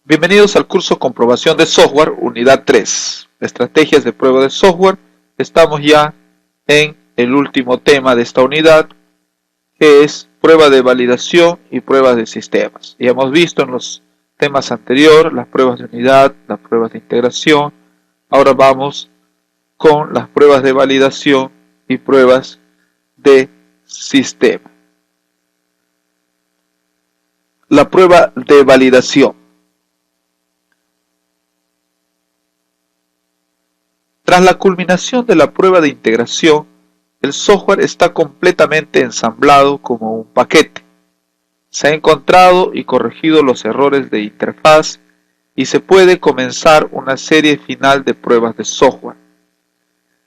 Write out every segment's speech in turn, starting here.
Bienvenidos al curso Comprobación de Software, Unidad 3, Estrategias de prueba de software. Estamos ya en el último tema de esta unidad, que es prueba de validación y pruebas de sistemas. Ya hemos visto en los temas anteriores las pruebas de unidad, las pruebas de integración. Ahora vamos con las pruebas de validación y pruebas de sistema. La prueba de validación. Tras la culminación de la prueba de integración, el software está completamente ensamblado como un paquete. Se han encontrado y corregido los errores de interfaz y se puede comenzar una serie final de pruebas de software.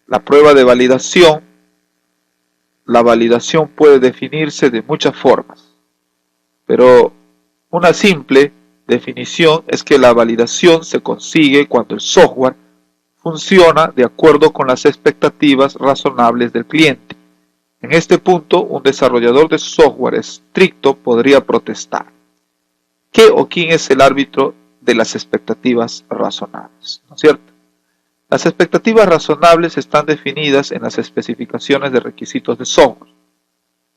La prueba de validación. La validación puede definirse de muchas formas, pero una simple definición es que la validación se consigue cuando el software funciona de acuerdo con las expectativas razonables del cliente. En este punto, un desarrollador de software estricto podría protestar. ¿Qué o quién es el árbitro de las expectativas razonables? ¿No es cierto? Las expectativas razonables están definidas en las especificaciones de requisitos de software,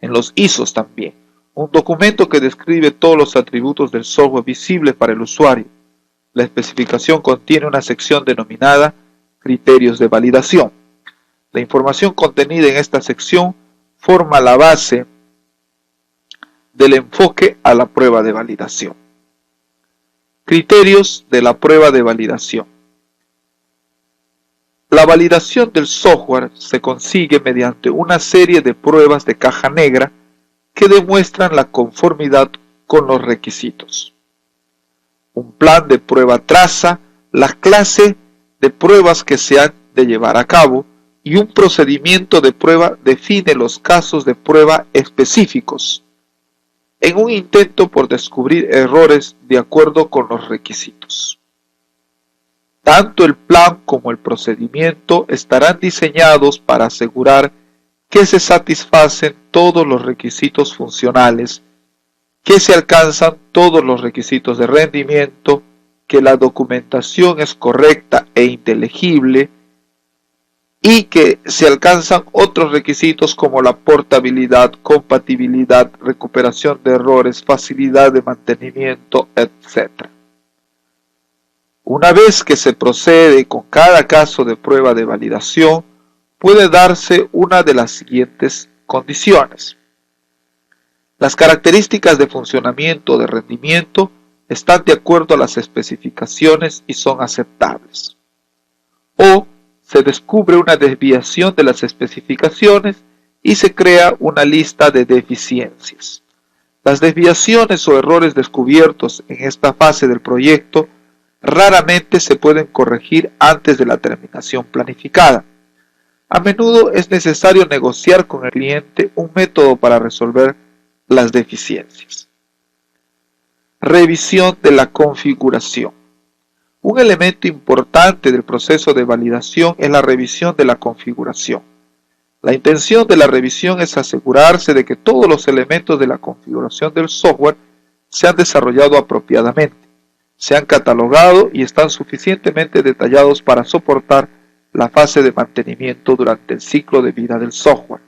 en los ISOs también, un documento que describe todos los atributos del software visibles para el usuario. La especificación contiene una sección denominada criterios de validación. La información contenida en esta sección forma la base del enfoque a la prueba de validación. Criterios de la prueba de validación. La validación del software se consigue mediante una serie de pruebas de caja negra que demuestran la conformidad con los requisitos. Un plan de prueba traza las clases de pruebas que se han de llevar a cabo y un procedimiento de prueba define los casos de prueba específicos en un intento por descubrir errores de acuerdo con los requisitos. Tanto el plan como el procedimiento estarán diseñados para asegurar que se satisfacen todos los requisitos funcionales, que se alcanzan todos los requisitos de rendimiento, que la documentación es correcta e inteligible y que se alcanzan otros requisitos como la portabilidad, compatibilidad, recuperación de errores, facilidad de mantenimiento, etc. Una vez que se procede con cada caso de prueba de validación, puede darse una de las siguientes condiciones. Las características de funcionamiento o de rendimiento están de acuerdo a las especificaciones y son aceptables. O se descubre una desviación de las especificaciones y se crea una lista de deficiencias. Las desviaciones o errores descubiertos en esta fase del proyecto raramente se pueden corregir antes de la terminación planificada. A menudo es necesario negociar con el cliente un método para resolver las deficiencias. Revisión de la configuración. Un elemento importante del proceso de validación es la revisión de la configuración. La intención de la revisión es asegurarse de que todos los elementos de la configuración del software se han desarrollado apropiadamente, se han catalogado y están suficientemente detallados para soportar la fase de mantenimiento durante el ciclo de vida del software.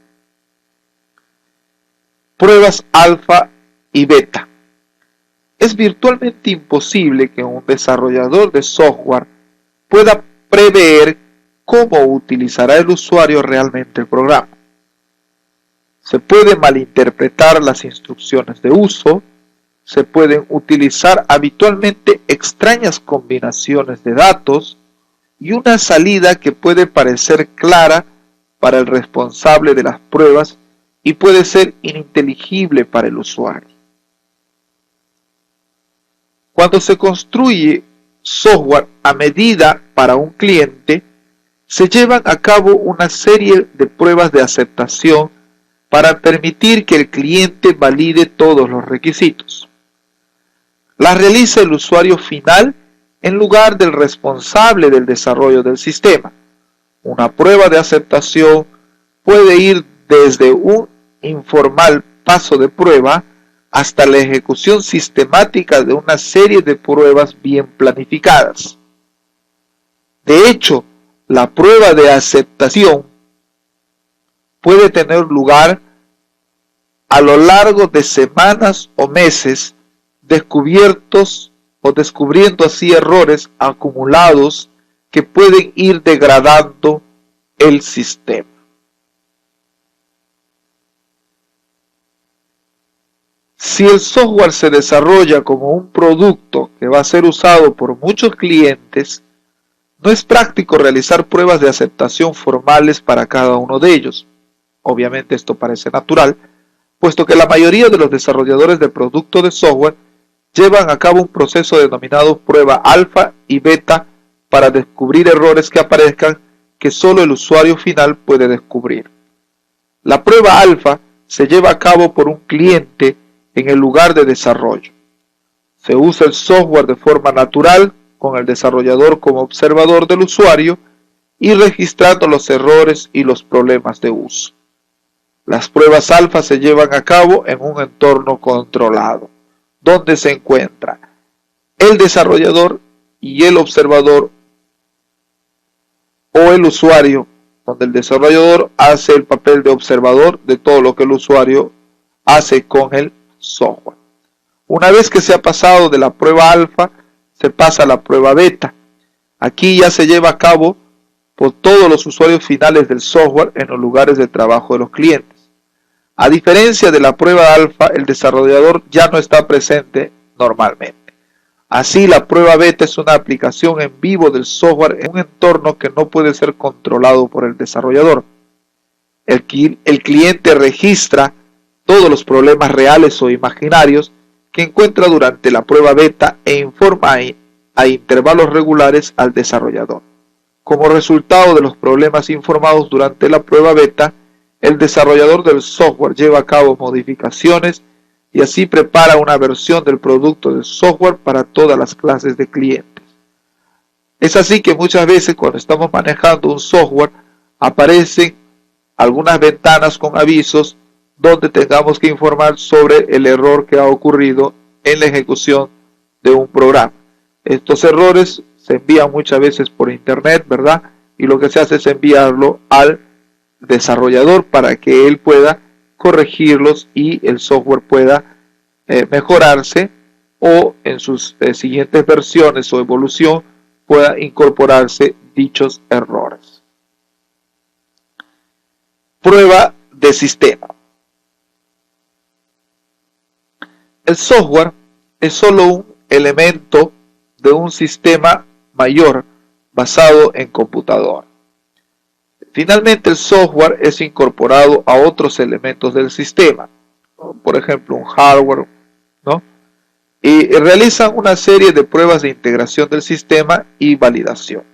Pruebas alfa y beta. Es virtualmente imposible que un desarrollador de software pueda prever cómo utilizará el usuario realmente el programa. Se pueden malinterpretar las instrucciones de uso, se pueden utilizar habitualmente extrañas combinaciones de datos y una salida que puede parecer clara para el responsable de las pruebas y puede ser ininteligible para el usuario. Cuando se construye software a medida para un cliente, se llevan a cabo una serie de pruebas de aceptación para permitir que el cliente valide todos los requisitos. Las realiza el usuario final en lugar del responsable del desarrollo del sistema. Una prueba de aceptación puede ir desde un informal paso de prueba hasta la ejecución sistemática de una serie de pruebas bien planificadas. De hecho, la prueba de aceptación puede tener lugar a lo largo de semanas o meses, descubriendo así errores acumulados que pueden ir degradando el sistema. Si el software se desarrolla como un producto que va a ser usado por muchos clientes, no es práctico realizar pruebas de aceptación formales para cada uno de ellos. Obviamente esto parece natural, puesto que la mayoría de los desarrolladores de productos de software llevan a cabo un proceso denominado prueba alfa y beta para descubrir errores que aparezcan que solo el usuario final puede descubrir. La prueba alfa se lleva a cabo por un cliente en el lugar de desarrollo. Se usa el software de forma natural, con el desarrollador como observador del usuario y registrando los errores y los problemas de uso. Las pruebas alfa se llevan a cabo en un entorno controlado, donde se encuentra el desarrollador y el observador o el usuario, donde el desarrollador hace el papel de observador de todo lo que el usuario hace con el software. Una vez que se ha pasado de la prueba alfa, se pasa a la prueba beta. Aquí ya se lleva a cabo por todos los usuarios finales del software en los lugares de trabajo de los clientes. A diferencia de la prueba alfa, el desarrollador ya no está presente normalmente. Así, la prueba beta es una aplicación en vivo del software en un entorno que no puede ser controlado por el desarrollador. El cliente registra todos los problemas reales o imaginarios que encuentra durante la prueba beta e informa a intervalos regulares al desarrollador. Como resultado de los problemas informados durante la prueba beta, el desarrollador del software lleva a cabo modificaciones y así prepara una versión del producto del software para todas las clases de clientes. Es así que muchas veces cuando estamos manejando un software aparecen algunas ventanas con avisos donde tengamos que informar sobre el error que ha ocurrido en la ejecución de un programa. Estos errores se envían muchas veces por internet, ¿verdad? Y lo que se hace es enviarlo al desarrollador para que él pueda corregirlos y el software pueda mejorarse, o en sus siguientes versiones o evolución pueda incorporarse dichos errores. Prueba de sistema. El software es solo un elemento de un sistema mayor basado en computadora. Finalmente, el software es incorporado a otros elementos del sistema, por ejemplo, un hardware, ¿no? Y realizan una serie de pruebas de integración del sistema y validación.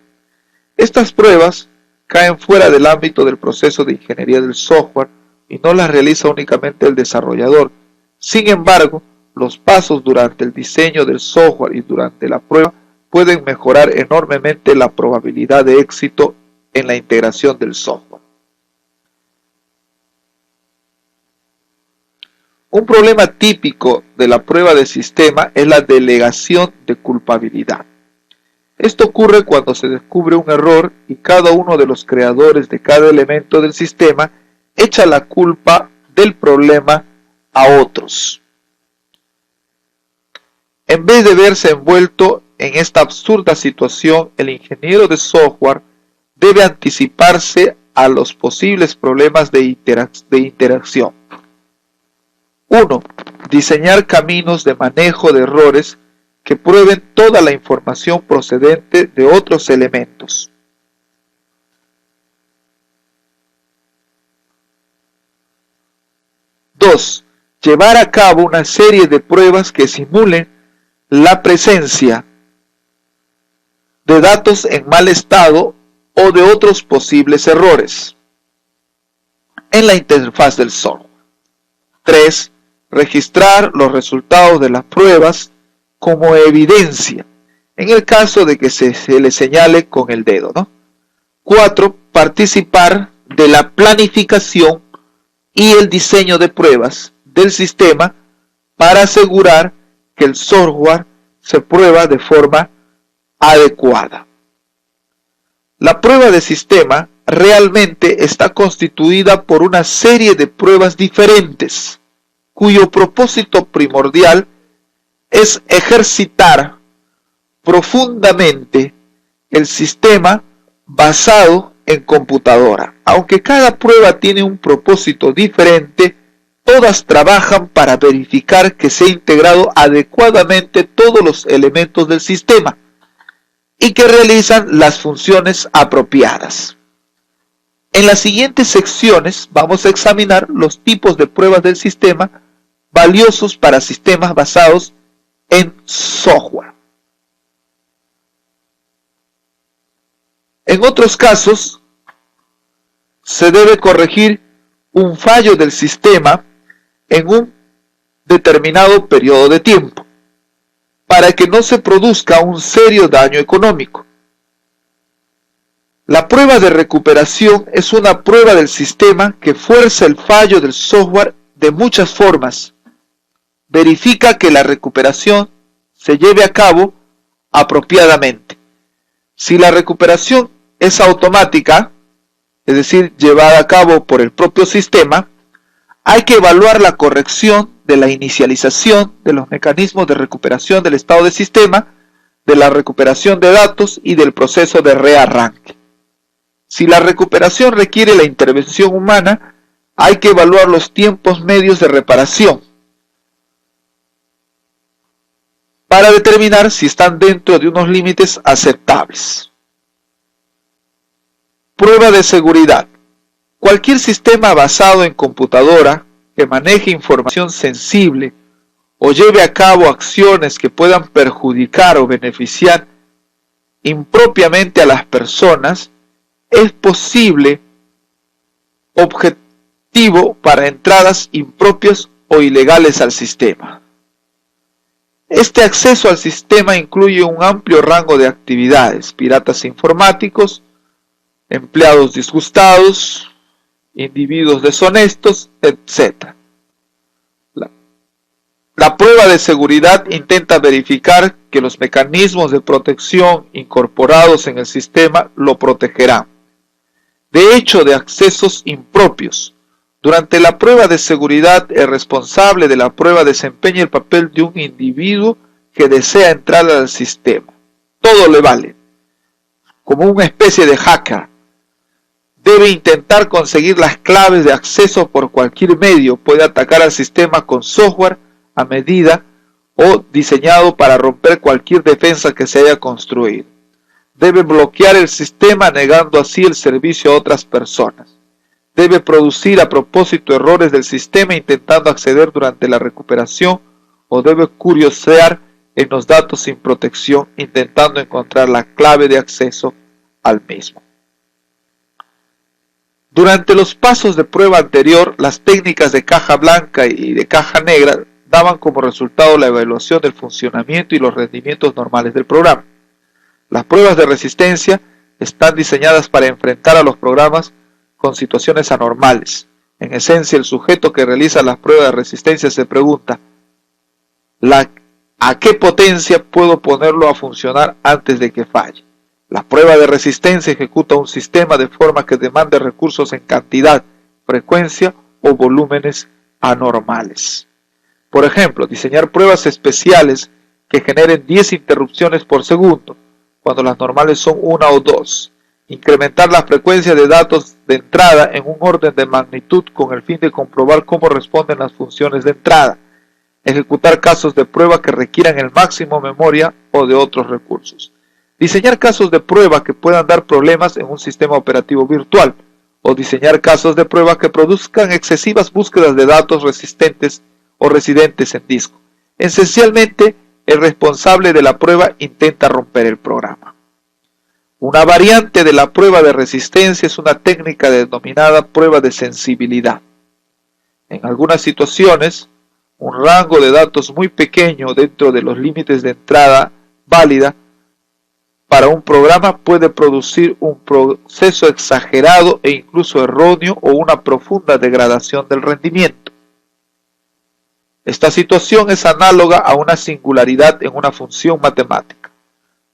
Estas pruebas caen fuera del ámbito del proceso de ingeniería del software y no las realiza únicamente el desarrollador. Sin embargo, los pasos durante el diseño del software y durante la prueba pueden mejorar enormemente la probabilidad de éxito en la integración del software. Un problema típico de la prueba de sistema es la delegación de culpabilidad. Esto ocurre cuando se descubre un error y cada uno de los creadores de cada elemento del sistema echa la culpa del problema a otros. En vez de verse envuelto en esta absurda situación, el ingeniero de software debe anticiparse a los posibles problemas de interacción. 1. Diseñar caminos de manejo de errores que prueben toda la información procedente de otros elementos. 2. Llevar a cabo una serie de pruebas que simulen la presencia de datos en mal estado o de otros posibles errores en la interfaz del software. 3. Registrar los resultados de las pruebas como evidencia, en el caso de que se le señale con el dedo, ¿no? 4. Participar de la planificación y el diseño de pruebas del sistema para asegurar que el software se prueba de forma adecuada. La prueba de sistema realmente está constituida por una serie de pruebas diferentes, cuyo propósito primordial es ejercitar profundamente el sistema basado en computadora. Aunque cada prueba tiene un propósito diferente, todas trabajan para verificar que se ha integrado adecuadamente todos los elementos del sistema y que realizan las funciones apropiadas. En las siguientes secciones vamos a examinar los tipos de pruebas del sistema valiosos para sistemas basados en software. En otros casos, se debe corregir un fallo del sistema en un determinado periodo de tiempo, para que no se produzca un serio daño económico. La prueba de recuperación es una prueba del sistema que fuerza el fallo del software de muchas formas. Verifica que la recuperación se lleve a cabo apropiadamente. Si la recuperación es automática, es decir, llevada a cabo por el propio sistema, hay que evaluar la corrección de la inicialización de los mecanismos de recuperación del estado de sistema, de la recuperación de datos y del proceso de rearranque. Si la recuperación requiere la intervención humana, hay que evaluar los tiempos medios de reparación para determinar si están dentro de unos límites aceptables. Prueba de seguridad. Cualquier sistema basado en computadora que maneje información sensible o lleve a cabo acciones que puedan perjudicar o beneficiar impropiamente a las personas es posible objetivo para entradas impropias o ilegales al sistema. Este acceso al sistema incluye un amplio rango de actividades: piratas informáticos, empleados disgustados, individuos deshonestos, etc. La prueba de seguridad intenta verificar que los mecanismos de protección incorporados en el sistema lo protegerán. De hecho, de accesos impropios. Durante la prueba de seguridad, el responsable de la prueba desempeña el papel de un individuo que desea entrar al sistema. Todo le vale. Como una especie de hacker. Debe intentar conseguir las claves de acceso por cualquier medio. Puede atacar al sistema con software a medida o diseñado para romper cualquier defensa que se haya construido. Debe bloquear el sistema negando así el servicio a otras personas. Debe producir a propósito errores del sistema intentando acceder durante la recuperación, o debe curiosear en los datos sin protección intentando encontrar la clave de acceso al mismo. Durante los pasos de prueba anterior, las técnicas de caja blanca y de caja negra daban como resultado la evaluación del funcionamiento y los rendimientos normales del programa. Las pruebas de resistencia están diseñadas para enfrentar a los programas con situaciones anormales. En esencia, el sujeto que realiza las pruebas de resistencia se pregunta: ¿a qué potencia puedo ponerlo a funcionar antes de que falle? La prueba de resistencia ejecuta un sistema de forma que demande recursos en cantidad, frecuencia o volúmenes anormales. Por ejemplo, diseñar pruebas especiales que generen 10 interrupciones por segundo, cuando las normales son 1 o 2. Incrementar la frecuencia de datos de entrada en un orden de magnitud con el fin de comprobar cómo responden las funciones de entrada. Ejecutar casos de prueba que requieran el máximo memoria o de otros recursos. Diseñar casos de prueba que puedan dar problemas en un sistema operativo virtual, o diseñar casos de prueba que produzcan excesivas búsquedas de datos resistentes o residentes en disco. Esencialmente, el responsable de la prueba intenta romper el programa. Una variante de la prueba de resistencia es una técnica denominada prueba de sensibilidad. En algunas situaciones, un rango de datos muy pequeño dentro de los límites de entrada válida para un programa puede producir un proceso exagerado e incluso erróneo o una profunda degradación del rendimiento. Esta situación es análoga a una singularidad en una función matemática.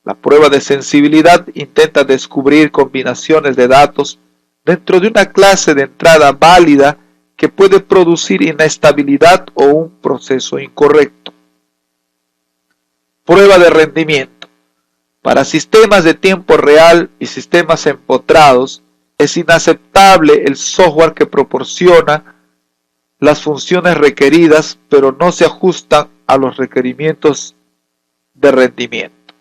La prueba de sensibilidad intenta descubrir combinaciones de datos dentro de una clase de entrada válida que puede producir inestabilidad o un proceso incorrecto. Prueba de rendimiento. Para sistemas de tiempo real y sistemas empotrados, es inaceptable el software que proporciona las funciones requeridas, pero no se ajustan a los requerimientos de rendimiento.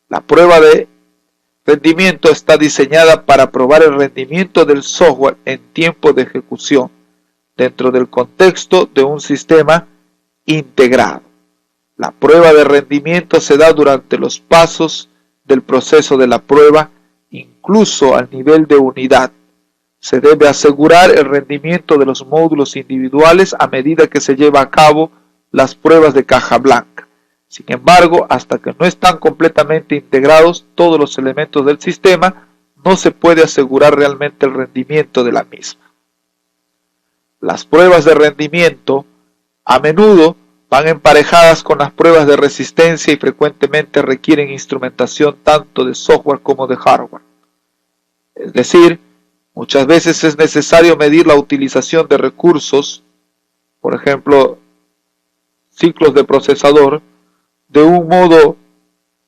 La prueba de rendimiento está diseñada para probar el rendimiento del software en tiempo de ejecución dentro del contexto de un sistema integrado. La prueba de rendimiento se da durante los pasos del proceso de la prueba, incluso al nivel de unidad. Se debe asegurar el rendimiento de los módulos individuales a medida que se lleva a cabo las pruebas de caja blanca. Sin embargo, hasta que no están completamente integrados todos los elementos del sistema, no se puede asegurar realmente el rendimiento de la misma. Las pruebas de rendimiento a menudo van emparejadas con las pruebas de resistencia y frecuentemente requieren instrumentación tanto de software como de hardware. Es decir, muchas veces es necesario medir la utilización de recursos, por ejemplo, ciclos de procesador, de un modo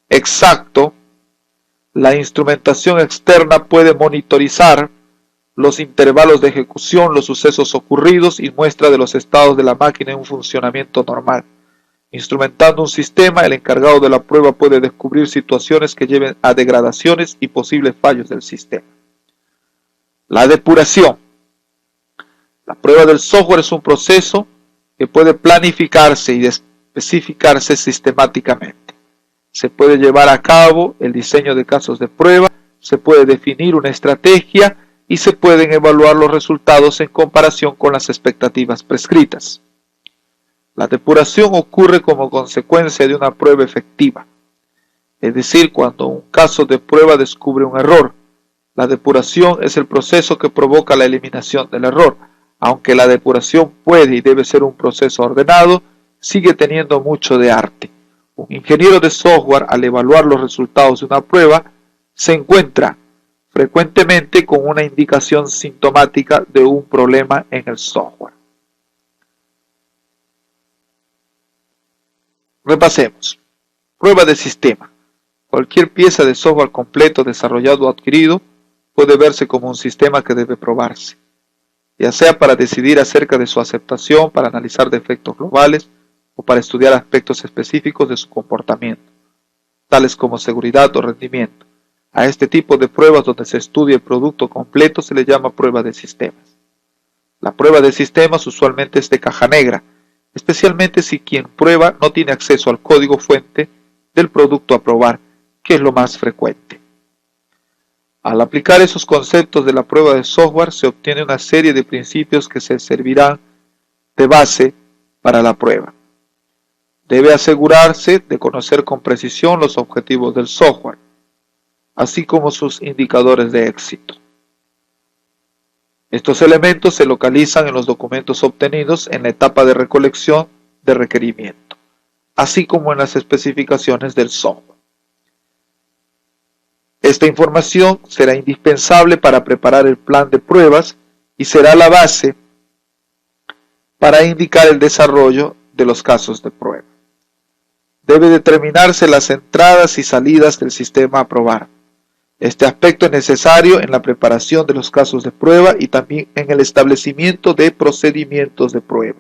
exacto. La instrumentación externa puede monitorizar los intervalos de ejecución, los sucesos ocurridos y muestra de los estados de la máquina en un funcionamiento normal. Instrumentando un sistema, el encargado de la prueba puede descubrir situaciones que lleven a degradaciones y posibles fallos del sistema. La depuración. La prueba del software es un proceso que puede planificarse y especificarse sistemáticamente. Se puede llevar a cabo el diseño de casos de prueba, se puede definir una estrategia y se pueden evaluar los resultados en comparación con las expectativas prescritas. La depuración ocurre como consecuencia de una prueba efectiva, es decir, cuando un caso de prueba descubre un error. La depuración es el proceso que provoca la eliminación del error. Aunque la depuración puede y debe ser un proceso ordenado, sigue teniendo mucho de arte. Un ingeniero de software, al evaluar los resultados de una prueba, se encuentra frecuentemente con una indicación sintomática de un problema en el software. Repasemos. Prueba de sistema. Cualquier pieza de software completo, desarrollado o adquirido, puede verse como un sistema que debe probarse, ya sea para decidir acerca de su aceptación, para analizar defectos globales o para estudiar aspectos específicos de su comportamiento, tales como seguridad o rendimiento. A este tipo de pruebas donde se estudia el producto completo se le llama prueba de sistemas. La prueba de sistemas usualmente es de caja negra, especialmente si quien prueba no tiene acceso al código fuente del producto a probar, que es lo más frecuente. Al aplicar esos conceptos de la prueba de software se obtiene una serie de principios que se servirán de base para la prueba. Debe asegurarse de conocer con precisión los objetivos del software, así como sus indicadores de éxito. Estos elementos se localizan en los documentos obtenidos en la etapa de recolección de requerimiento, así como en las especificaciones del software. Esta información será indispensable para preparar el plan de pruebas y será la base para indicar el desarrollo de los casos de prueba. Debe determinarse las entradas y salidas del sistema a probar. Este aspecto es necesario en la preparación de los casos de prueba y también en el establecimiento de procedimientos de prueba,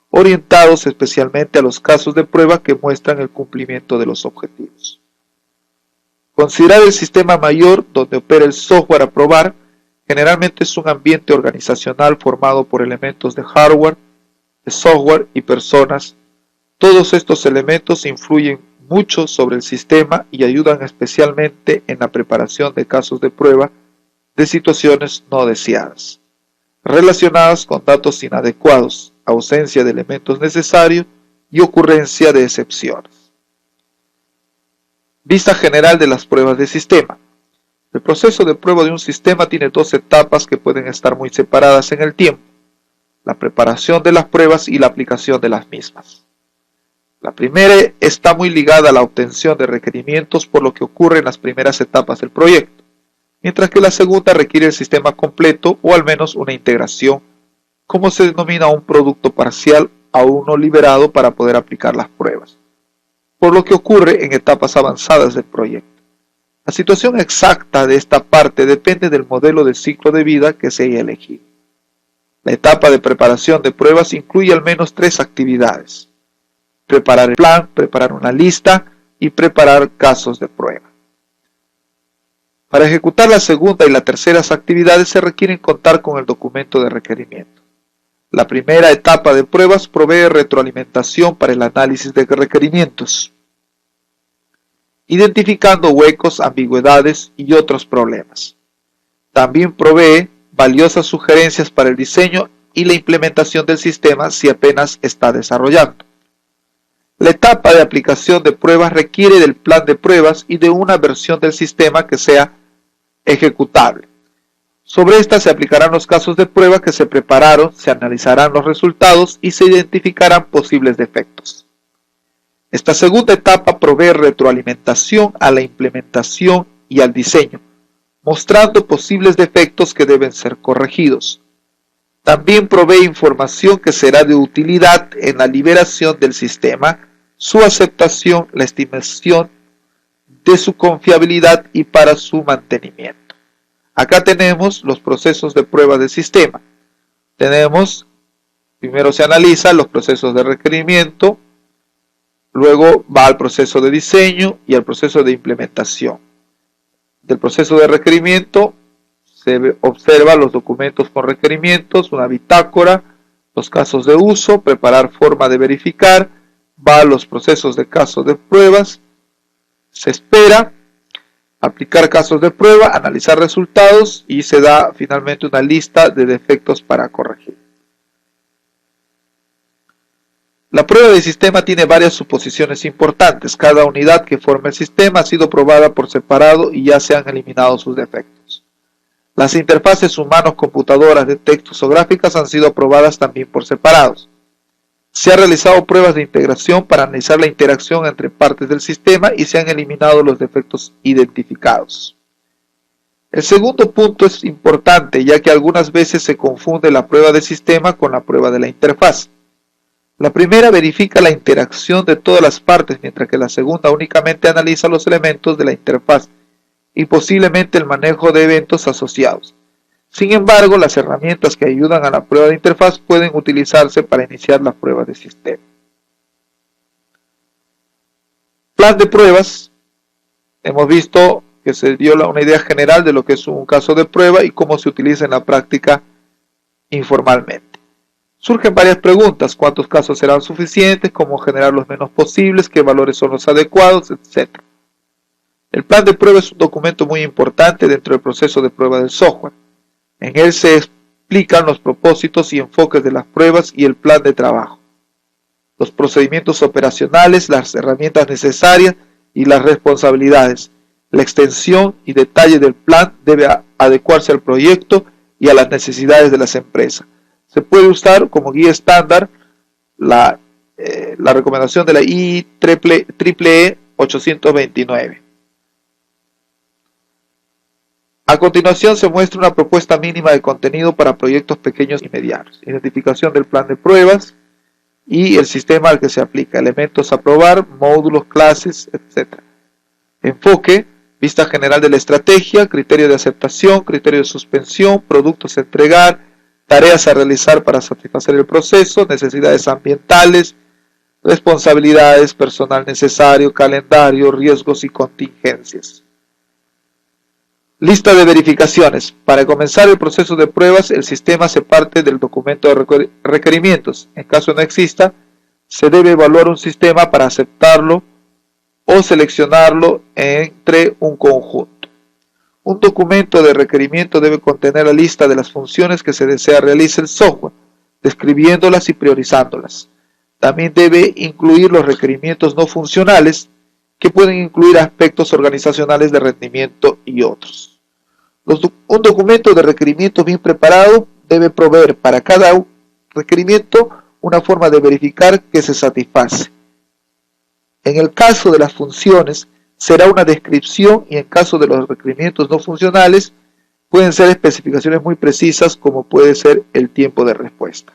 orientados especialmente a los casos de prueba que muestran el cumplimiento de los objetivos. Considerar el sistema mayor donde opera el software a probar generalmente es un ambiente organizacional formado por elementos de hardware, de software y personas. Todos estos elementos influyen mucho sobre el sistema y ayudan especialmente en la preparación de casos de prueba de situaciones no deseadas, relacionadas con datos inadecuados, ausencia de elementos necesarios y ocurrencia de excepciones. Vista general de las pruebas de sistema. El proceso de prueba de un sistema tiene dos etapas que pueden estar muy separadas en el tiempo. la preparación de las pruebas y la aplicación de las mismas. La primera está muy ligada a la obtención de requerimientos por lo que ocurre en las primeras etapas del proyecto, mientras que la segunda requiere el sistema completo o al menos una integración, como se denomina un producto parcial a uno liberado para poder aplicar las pruebas, por lo que ocurre en etapas avanzadas del proyecto. La situación exacta de esta parte depende del modelo de ciclo de vida que se haya elegido. La etapa de preparación de pruebas incluye al menos 3 actividades: preparar el plan, preparar una lista y preparar casos de prueba. Para ejecutar la segunda y la tercera actividades se requieren contar con el documento de requerimiento. La primera etapa de pruebas provee retroalimentación para el análisis de requerimientos, identificando huecos, ambigüedades y otros problemas. También provee valiosas sugerencias para el diseño y la implementación del sistema si apenas está desarrollando. La etapa de aplicación de pruebas requiere del plan de pruebas y de una versión del sistema que sea ejecutable. Sobre esta se aplicarán los casos de prueba que se prepararon, se analizarán los resultados y se identificarán posibles defectos. Esta segunda etapa provee retroalimentación a la implementación y al diseño, mostrando posibles defectos que deben ser corregidos. También provee información que será de utilidad en la liberación del sistema, su aceptación, la estimación de su confiabilidad y para su mantenimiento. Acá tenemos los procesos de prueba del sistema. Primero se analizan los procesos de requerimiento, luego va al proceso de diseño y al proceso de implementación. Del proceso de requerimiento se observa los documentos con requerimientos, una bitácora, los casos de uso, preparar forma de verificar, va a los procesos de casos de pruebas, se espera, aplicar casos de prueba, analizar resultados y se da finalmente una lista de defectos para corregir. La prueba de sistema tiene varias suposiciones importantes. Cada unidad que forma el sistema ha sido probada por separado y ya se han eliminado sus defectos. Las interfaces humanos-computadoras de textos o gráficas han sido probadas también por separados. Se han realizado pruebas de integración para analizar la interacción entre partes del sistema y se han eliminado los defectos identificados. El segundo punto es importante, ya que algunas veces se confunde la prueba de sistema con la prueba de la interfaz. La primera verifica la interacción de todas las partes, mientras que la segunda únicamente analiza los elementos de la interfaz y posiblemente el manejo de eventos asociados. Sin embargo, las herramientas que ayudan a la prueba de interfaz pueden utilizarse para iniciar la prueba de sistema. Plan de pruebas. Hemos visto que se dio una idea general de lo que es un caso de prueba y cómo se utiliza en la práctica informalmente. Surgen varias preguntas: ¿cuántos casos serán suficientes? ¿Cómo generar los menos posibles? ¿Qué valores son los adecuados? Etcétera. El plan de prueba es un documento muy importante dentro del proceso de prueba del software. En él se explican los propósitos y enfoques de las pruebas y el plan de trabajo, los procedimientos operacionales, las herramientas necesarias y las responsabilidades. La extensión y detalle del plan debe adecuarse al proyecto y a las necesidades de las empresas. Se puede usar como guía estándar la recomendación de la IEEE 829. A continuación se muestra una propuesta mínima de contenido para proyectos pequeños y medianos. Identificación del plan de pruebas y el sistema al que se aplica. Elementos a probar, módulos, clases, etc. Enfoque, vista general de la estrategia, criterio de aceptación, criterio de suspensión, productos a entregar, tareas a realizar para satisfacer el proceso, necesidades ambientales, responsabilidades, personal necesario, calendario, riesgos y contingencias. Lista de verificaciones. Para comenzar el proceso de pruebas, el sistema se parte del documento de requerimientos. En caso no exista, se debe evaluar un sistema para aceptarlo o seleccionarlo entre un conjunto. Un documento de requerimiento debe contener la lista de las funciones que se desea realice el software, describiéndolas y priorizándolas. También debe incluir los requerimientos no funcionales, que pueden incluir aspectos organizacionales de rendimiento y otros. Un documento de requerimientos bien preparado debe proveer para cada requerimiento una forma de verificar que se satisface. En el caso de las funciones, será una descripción y en caso de los requerimientos no funcionales, pueden ser especificaciones muy precisas como puede ser el tiempo de respuesta.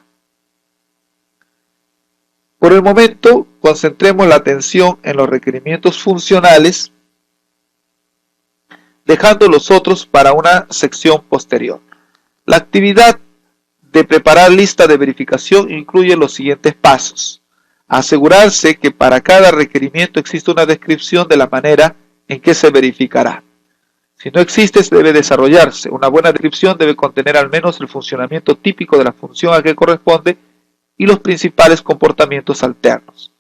Por el momento, concentremos la atención en los requerimientos funcionales, dejando los otros para una sección posterior. La actividad de preparar lista de verificación incluye los siguientes pasos. Asegurarse que para cada requerimiento existe una descripción de la manera en que se verificará. Si no existe, debe desarrollarse. Una buena descripción debe contener al menos el funcionamiento típico de la función a que corresponde y los principales comportamientos alternos.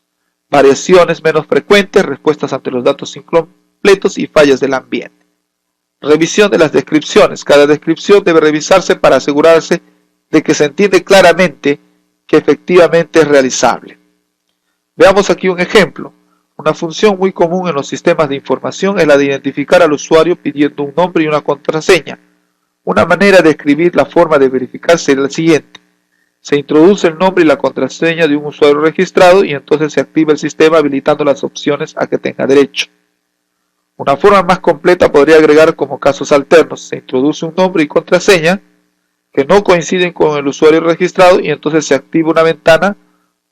Variaciones menos frecuentes, respuestas ante los datos incompletos y fallas del ambiente. Revisión de las descripciones. Cada descripción debe revisarse para asegurarse de que se entiende claramente que efectivamente es realizable. Veamos aquí un ejemplo. Una función muy común en los sistemas de información es la de identificar al usuario pidiendo un nombre y una contraseña. Una manera de escribir la forma de verificar será la siguiente. Se introduce el nombre y la contraseña de un usuario registrado y entonces se activa el sistema habilitando las opciones a que tenga derecho. Una forma más completa podría agregar como casos alternos. Se introduce un nombre y contraseña que no coinciden con el usuario registrado y entonces se activa una ventana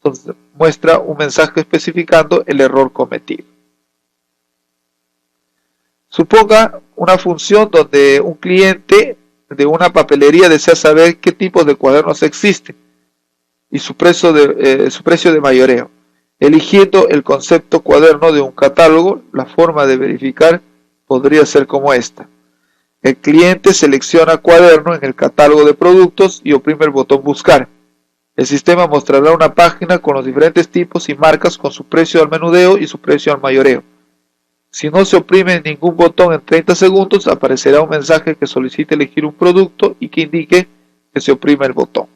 donde muestra un mensaje especificando el error cometido. Suponga una función donde un cliente de una papelería desea saber qué tipos de cuadernos existen y su precio de mayoreo. Eligiendo el concepto cuaderno de un catálogo, la forma de verificar podría ser como esta. El cliente selecciona cuaderno en el catálogo de productos y oprime el botón buscar. El sistema mostrará una página con los diferentes tipos y marcas con su precio al menudeo y su precio al mayoreo. Si no se oprime ningún botón en 30 segundos, aparecerá un mensaje que solicite elegir un producto y que indique que se oprime el botón.